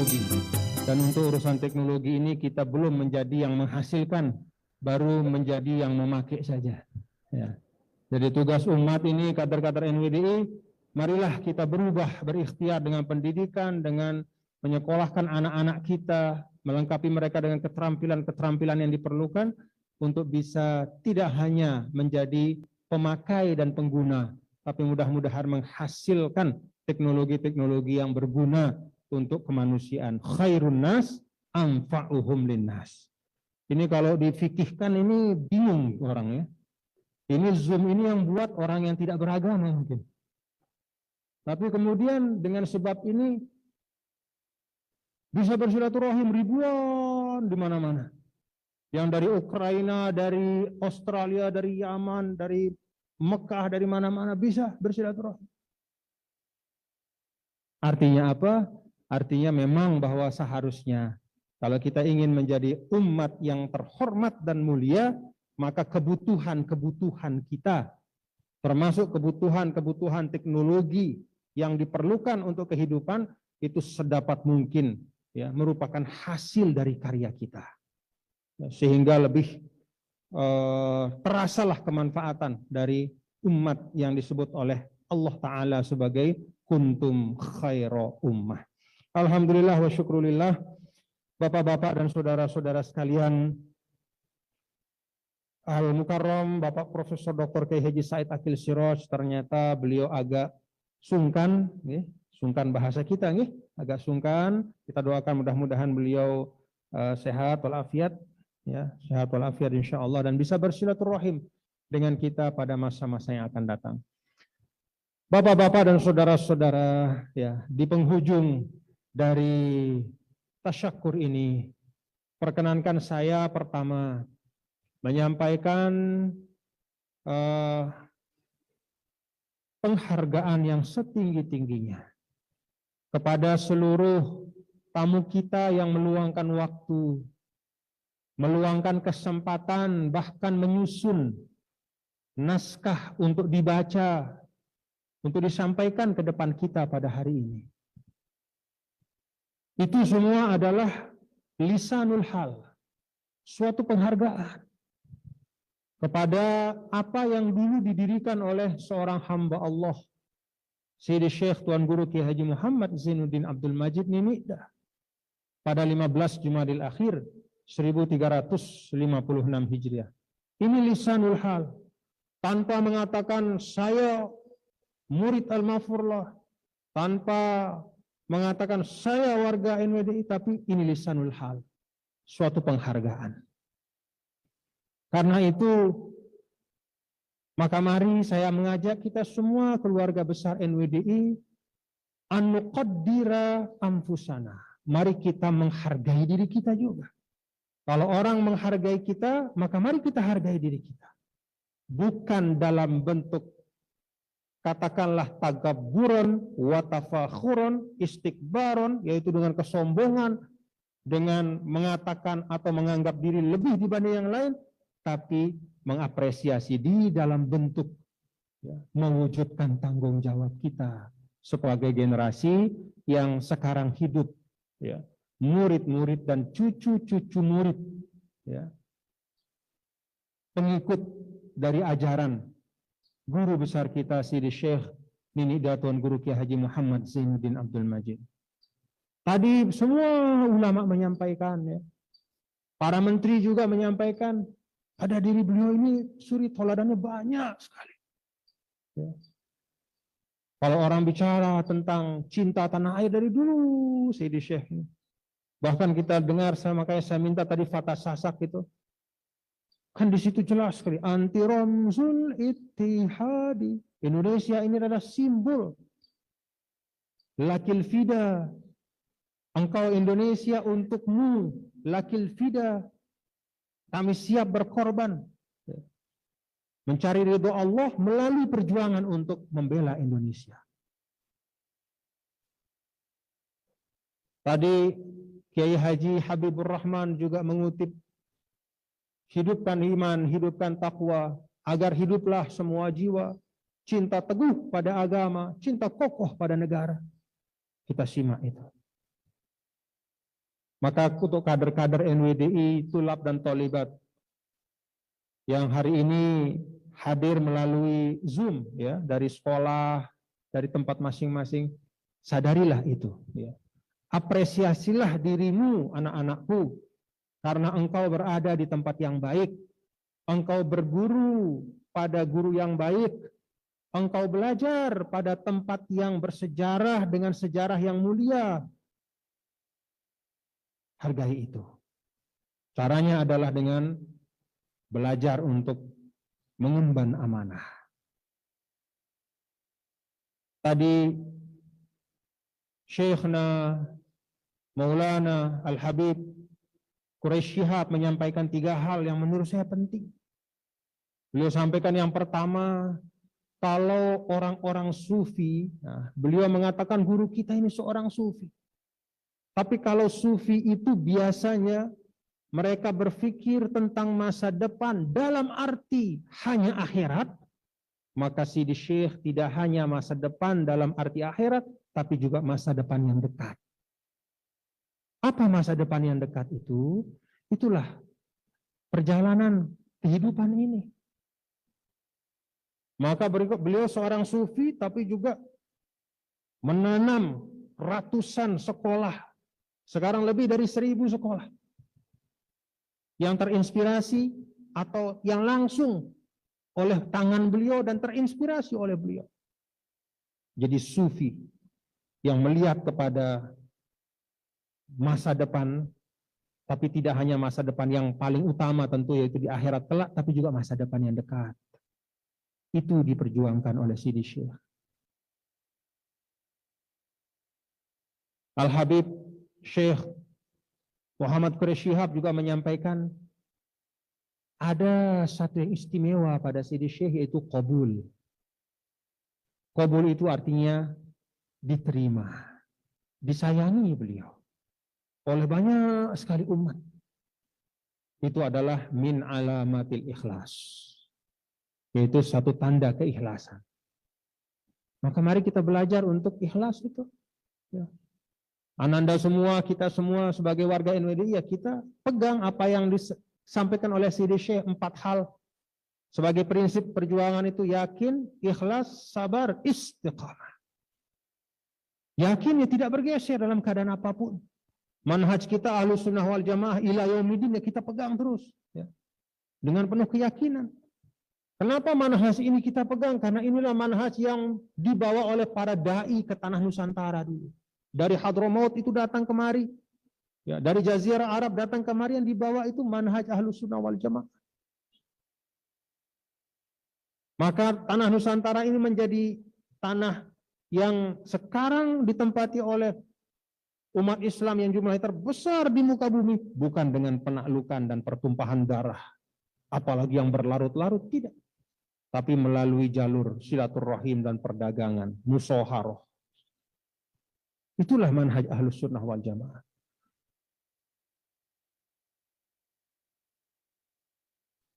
teknologi. Dan untuk urusan teknologi ini kita belum menjadi yang menghasilkan, baru menjadi yang memakai saja. Ya. Jadi tugas umat ini, kader-kader NWDI, marilah kita berubah, berikhtiar dengan pendidikan, dengan menyekolahkan anak-anak kita, melengkapi mereka dengan keterampilan-keterampilan yang diperlukan untuk bisa tidak hanya menjadi pemakai dan pengguna, tapi mudah-mudahan menghasilkan teknologi-teknologi yang berguna untuk kemanusiaan. Khairun nas anfa'uhum linnas. Ini kalau difikihkan ini bingung orang ya. Ini Zoom ini yang buat orang yang tidak beragama mungkin. Tapi kemudian dengan sebab ini bisa bersilaturahim ribuan di mana-mana. Yang dari Ukraina, dari Australia, dari Yaman, dari Mekah, dari mana-mana bisa bersilaturahim. Artinya apa? Artinya memang bahwa seharusnya kalau kita ingin menjadi umat yang terhormat dan mulia, maka kebutuhan-kebutuhan kita, termasuk kebutuhan-kebutuhan teknologi yang diperlukan untuk kehidupan, itu sedapat mungkin ya merupakan hasil dari karya kita. Sehingga lebih terasalah kemanfaatan dari umat yang disebut oleh Allah Ta'ala sebagai kuntum khaira ummah. Alhamdulillah wa syukrulillah, Bapak-bapak dan saudara-saudara sekalian, Al-Mukarram Bapak Profesor Dr. Kiai Haji Said Akil Siraj, ternyata beliau agak sungkan, sungkan bahasa kita, agak sungkan. Kita doakan mudah-mudahan beliau sehat walafiat, ya, sehat walafiat insya Allah, dan bisa bersilaturahim dengan kita pada masa-masa yang akan datang. Bapak-bapak dan saudara-saudara, ya, di penghujung dari tasyakur ini, perkenankan saya pertama menyampaikan penghargaan yang setinggi-tingginya kepada seluruh tamu kita yang meluangkan waktu, meluangkan kesempatan, bahkan menyusun naskah untuk dibaca, untuk disampaikan ke depan kita pada hari ini. Itu semua adalah lisanul hal, suatu penghargaan kepada apa yang dulu didirikan oleh seorang hamba Allah, Sayyidi Syekh Tuan Guru Kiai Haji Muhammad Zainuddin Abdul Majid Ninidah, pada 15 Jumadil Akhir 1356 Hijriah. Ini lisanul hal, tanpa mengatakan saya murid Al-Mafurlah, tanpa mengatakan saya warga NWDI, tapi ini lisanul hal, suatu penghargaan. Karena itu, maka mari saya mengajak kita semua keluarga besar NWDI an nuqaddira anfusana. Mari kita menghargai diri kita juga. Kalau orang menghargai kita, maka mari kita hargai diri kita. Bukan dalam bentuk katakanlah tagabburon, watafakhuron, istikbaron, yaitu dengan kesombongan, dengan mengatakan atau menganggap diri lebih dibanding yang lain, tapi mengapresiasi di dalam bentuk ya, mewujudkan tanggung jawab kita sebagai generasi yang sekarang hidup, ya, murid-murid dan cucu-cucu murid, ya, pengikut dari ajaran guru besar kita Sayyidi Syekh Ninidah Tuan Guru Kiai Haji Muhammad Zainuddin Abdul Majid. Tadi semua ulama menyampaikan, ya. Para menteri juga menyampaikan, pada diri beliau ini suri toladannya banyak sekali. Ya. Kalau orang bicara tentang cinta tanah air dari dulu, Sayyidi Syekh ini. Bahkan kita dengar, makanya saya minta tadi Fatah Sasak itu. Kan di situ jelas sekali, anti ramzul ittihadi. Indonesia ini adalah simbol lakil fida. Engkau Indonesia untukmu lakil fida. Kami siap berkorban mencari ridho Allah melalui perjuangan untuk membela Indonesia. Tadi Kiai Haji Habibur Rahman juga mengutip, hidupkan iman, hidupkan takwa, agar hiduplah semua jiwa, cinta teguh pada agama, cinta kokoh pada negara. Kita simak itu. Maka untuk kader-kader NWDI, tulab dan tolibat yang hari ini hadir melalui Zoom ya, dari sekolah, dari tempat masing-masing, sadarilah itu ya. Apresiasilah dirimu anak-anakku, karena engkau berada di tempat yang baik, engkau berguru pada guru yang baik, engkau belajar pada tempat yang bersejarah dengan sejarah yang mulia. Hargai itu. Caranya adalah dengan belajar untuk mengemban amanah. Tadi Syekhna Maulana Al-Habib Quraish Shihab menyampaikan 3 hal yang menurut saya penting. Beliau sampaikan yang pertama, kalau orang-orang sufi, nah, beliau mengatakan guru kita ini seorang sufi. Tapi kalau sufi itu biasanya mereka berpikir tentang masa depan dalam arti hanya akhirat, maka Sidi Syekh tidak hanya masa depan dalam arti akhirat, tapi juga masa depan yang dekat. Apa masa depan yang dekat itu? Itulah perjalanan kehidupan ini. Maka beliau seorang sufi, tapi juga menanam ratusan sekolah. Sekarang lebih dari 1000 sekolah. Yang terinspirasi atau yang langsung oleh tangan beliau dan terinspirasi oleh beliau. Jadi sufi yang melihat kepada masa depan, tapi tidak hanya masa depan yang paling utama tentu yaitu di akhirat kelak, tapi juga masa depan yang dekat. Itu diperjuangkan oleh Sidi Syekh. Al-Habib Syekh Muhammad Quraish Shihab juga menyampaikan ada satu yang istimewa pada Sidi Syekh, yaitu qabul. Qabul itu artinya diterima, disayangi beliau oleh banyak sekali umat. Itu adalah min alamatil ikhlas, yaitu satu tanda keikhlasan. Maka mari kita belajar untuk ikhlas itu. Ya. Ananda semua, kita semua sebagai warga NWDI, ya kita pegang apa yang disampaikan oleh Sidi Syekh, 4 hal. Sebagai prinsip perjuangan itu yakin, ikhlas, sabar, istiqamah. Yakin ya tidak bergeser dalam keadaan apapun. Manhaj kita Ahlus Sunnah wal Jamaah ila yaumidin ya kita pegang terus. Ya. Dengan penuh keyakinan. Kenapa manhaj ini kita pegang? Karena inilah manhaj yang dibawa oleh para da'i ke tanah Nusantara dulu. Dari Hadramaut itu datang kemari. Ya, dari Jazirah Arab datang kemari, yang dibawa itu manhaj Ahlus Sunnah wal Jamaah. Maka tanah Nusantara ini menjadi tanah yang sekarang ditempati oleh umat Islam yang jumlahnya terbesar di muka bumi. Bukan dengan penaklukan dan pertumpahan darah, apalagi yang berlarut-larut, tidak. Tapi melalui jalur silaturahim dan perdagangan, musyawarah. Itulah manhaj Ahlus Sunnah wal Jamaah.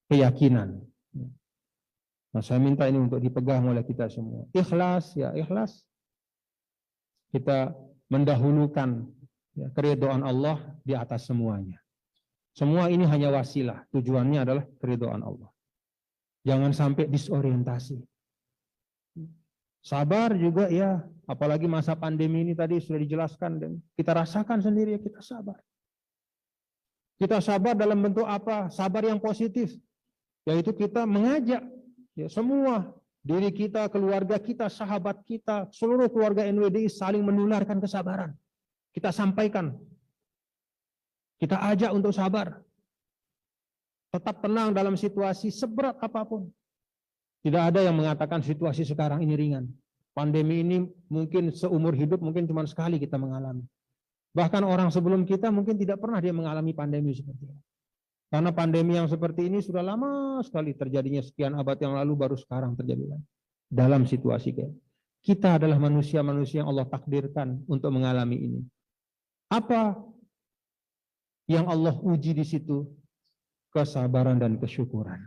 Keyakinan. Nah, saya minta ini untuk dipegang oleh kita semua. Ikhlas, ya ikhlas. Kita mendahulukan ya, keridhaan Allah di atas semuanya. Semua ini hanya wasilah. Tujuannya adalah keridhaan Allah. Jangan sampai disorientasi. Sabar juga ya, apalagi masa pandemi ini tadi sudah dijelaskan dan kita rasakan sendiri, ya kita sabar. Kita sabar dalam bentuk apa? Sabar yang positif, yaitu kita mengajak ya semua, diri kita, keluarga kita, sahabat kita, seluruh keluarga NWDI saling menularkan kesabaran. Kita sampaikan, kita ajak untuk sabar. Tetap tenang dalam situasi seberat apapun. Tidak ada yang mengatakan situasi sekarang ini ringan. Pandemi ini mungkin seumur hidup mungkin cuma sekali kita mengalami. Bahkan orang sebelum kita mungkin tidak pernah dia mengalami pandemi seperti ini. Karena pandemi yang seperti ini sudah lama sekali terjadinya, sekian abad yang lalu baru sekarang terjadi lagi. Dalam situasi kayak kita adalah manusia-manusia yang Allah takdirkan untuk mengalami ini. Apa yang Allah uji di situ? Kesabaran dan kesyukuran.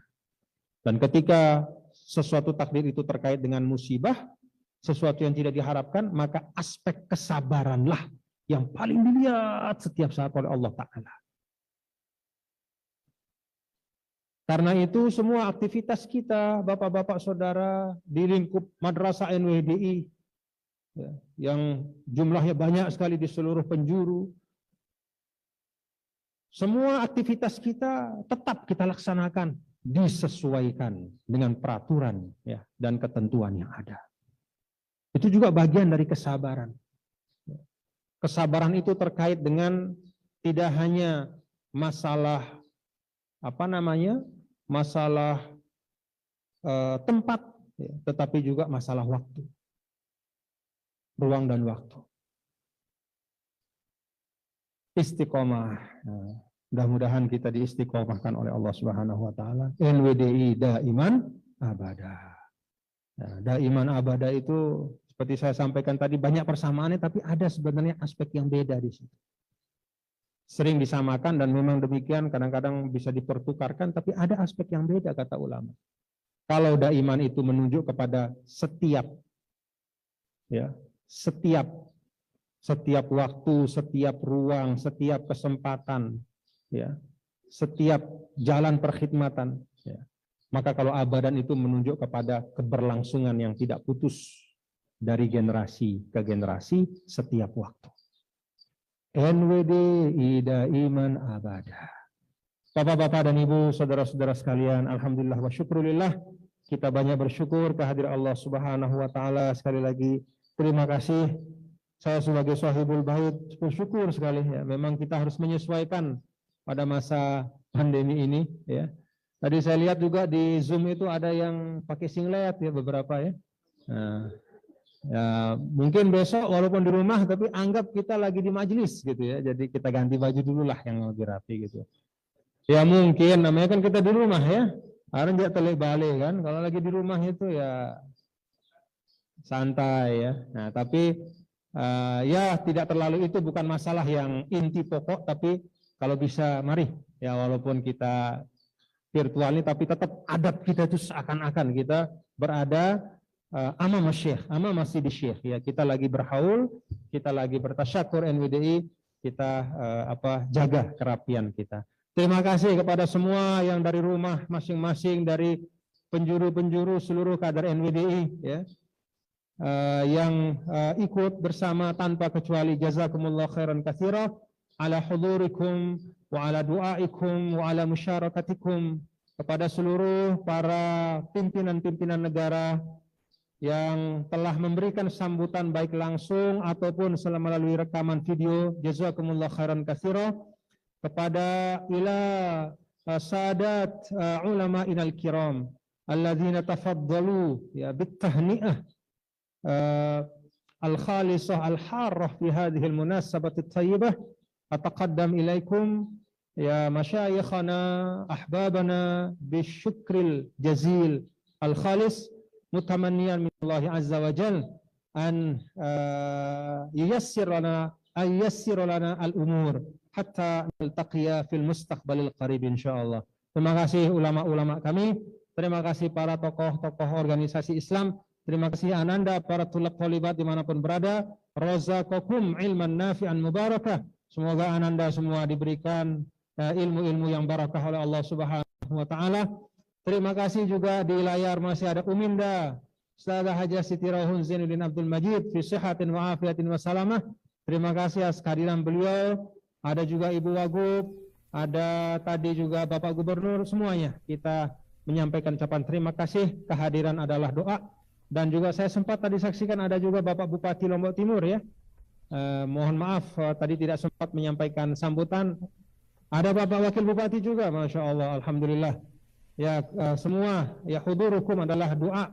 Dan ketika sesuatu takdir itu terkait dengan musibah, sesuatu yang tidak diharapkan, maka aspek kesabaranlah yang paling dilihat setiap saat oleh Allah Ta'ala. Karena itu semua aktivitas kita, Bapak-Bapak Saudara, di lingkup Madrasah NWDI, ya, yang jumlahnya banyak sekali di seluruh penjuru, semua aktivitas kita tetap kita laksanakan, disesuaikan dengan peraturan ya, dan ketentuan yang ada. Itu juga bagian dari kesabaran. Kesabaran itu terkait dengan tidak hanya masalah masalah tempat, ya, tetapi juga masalah waktu, ruang dan waktu. Istiqomah. Nah, mudah-mudahan kita diistiqomahkan oleh Allah Subhanahu wa taala. NWDI daiman abada. Nah, daiman abada itu seperti saya sampaikan tadi banyak persamaannya, tapi ada sebenarnya aspek yang beda di situ. Sering disamakan dan memang demikian, kadang-kadang bisa dipertukarkan, tapi ada aspek yang beda kata ulama. Kalau daiman itu menunjuk kepada setiap, ya, setiap waktu, setiap ruang, setiap kesempatan, ya, setiap jalan perkhidmatan. Ya. Maka kalau abadan itu menunjuk kepada keberlangsungan yang tidak putus dari generasi ke generasi setiap waktu. NWDI daiman abada. Bapak-bapak dan ibu, saudara-saudara sekalian, alhamdulillah wa syukurillah, kita banyak bersyukur kehadiran Allah Subhanahu wa taala. Sekali lagi terima kasih. Saya sebagai sahibul bait bersyukur sekali ya. Memang kita harus menyesuaikan pada masa pandemi ini ya. Tadi saya lihat juga di Zoom itu ada yang pakai singlet ya, beberapa ya. Nah, ya, mungkin besok walaupun di rumah tapi anggap kita lagi di majelis gitu ya. Jadi kita ganti baju dulu lah yang lebih rapi gitu. Ya mungkin namanya kan kita di rumah ya. Orang tidak terbalik kan. Kalau lagi di rumah itu ya santai ya. Nah, tapi ya tidak terlalu, itu bukan masalah yang inti pokok, tapi kalau bisa mari ya walaupun kita virtual ini tapi tetap adab kita itu seakan-akan kita berada amam syekh, amam masjid syekh ya. Kita lagi berhaul, kita lagi bertasyakur NWDI, kita jaga kerapian kita. Terima kasih kepada semua yang dari rumah masing-masing, dari penjuru-penjuru seluruh kader NWDI ya. Yang ikut bersama tanpa kecuali. Jazakumullah khairan katsira ala hudurikum wa ala du'aikum wa ala musyarakatikum. Kepada seluruh para pimpinan-pimpinan negara yang telah memberikan sambutan baik langsung ataupun melalui rekaman video, jazakumullah khairan katsira. Kepada ila sadat ulama inal kiram alladzina tafaddalu ya bitahni'ah al-khalisah al-harrah fi hadhihi al-munasabah at-tayyibah. Ataqaddam ilaikum ya masyayikhana ahbabana bisyukril jazil al-khalis mutamanniyan min Allah azza wa jal an yuyassir lana al-umur hatta naltaqiya fil mustaqbalil qarib insyaallah. Terima kasih ulama-ulama kami, terima kasih para tokoh-tokoh organisasi Islam. Terima kasih ananda para tulab tholibat dimanapun berada. Razaqakum ilman nafi'an mubarakah. Semoga ananda semua diberikan ilmu-ilmu yang barakah oleh Allah Subhanahu wa taala. Terima kasih juga di layar masih ada Uminda Ustazah Hajah Siti Rauhun Zainuddin Abdul Majid fi sihatin wa afiatin wa salamah. Terima kasih atas kehadiran beliau. Ada juga Ibu Wagub, ada tadi juga Bapak Gubernur, semuanya kita menyampaikan ucapan terima kasih. Kehadiran adalah doa. Dan juga saya sempat tadi saksikan ada juga Bapak Bupati Lombok Timur ya. Mohon maaf tadi tidak sempat menyampaikan sambutan. Ada Bapak Wakil Bupati juga, Masya Allah, Alhamdulillah. Ya semua, ya hudurukum adalah doa,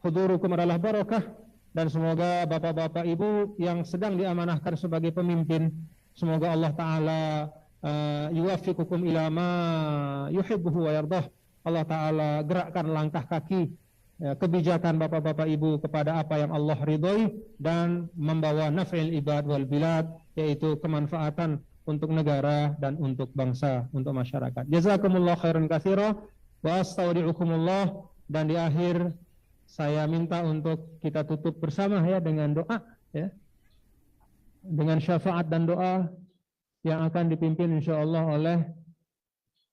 hudurukum adalah barakah. Dan semoga Bapak-Bapak Ibu yang sedang diamanahkan sebagai pemimpin, semoga Allah Ta'ala yuwafiqukum ila ma yuhibbuhu wa yardah. Allah Ta'ala gerakkan langkah kaki kebijakan Bapak-Bapak Ibu kepada apa yang Allah ridhoi dan membawa naf'il ibad wal bilad, yaitu kemanfaatan untuk negara dan untuk bangsa, untuk masyarakat. Jazakumullah khairan katsira wa astaudiukumullah. Dan di akhir saya minta untuk kita tutup bersama ya dengan doa ya. dengan syafaat dan doa yang akan dipimpin insyaallah oleh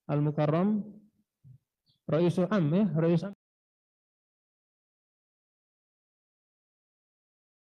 Al-Mukarram Raisul Am, ya, Rais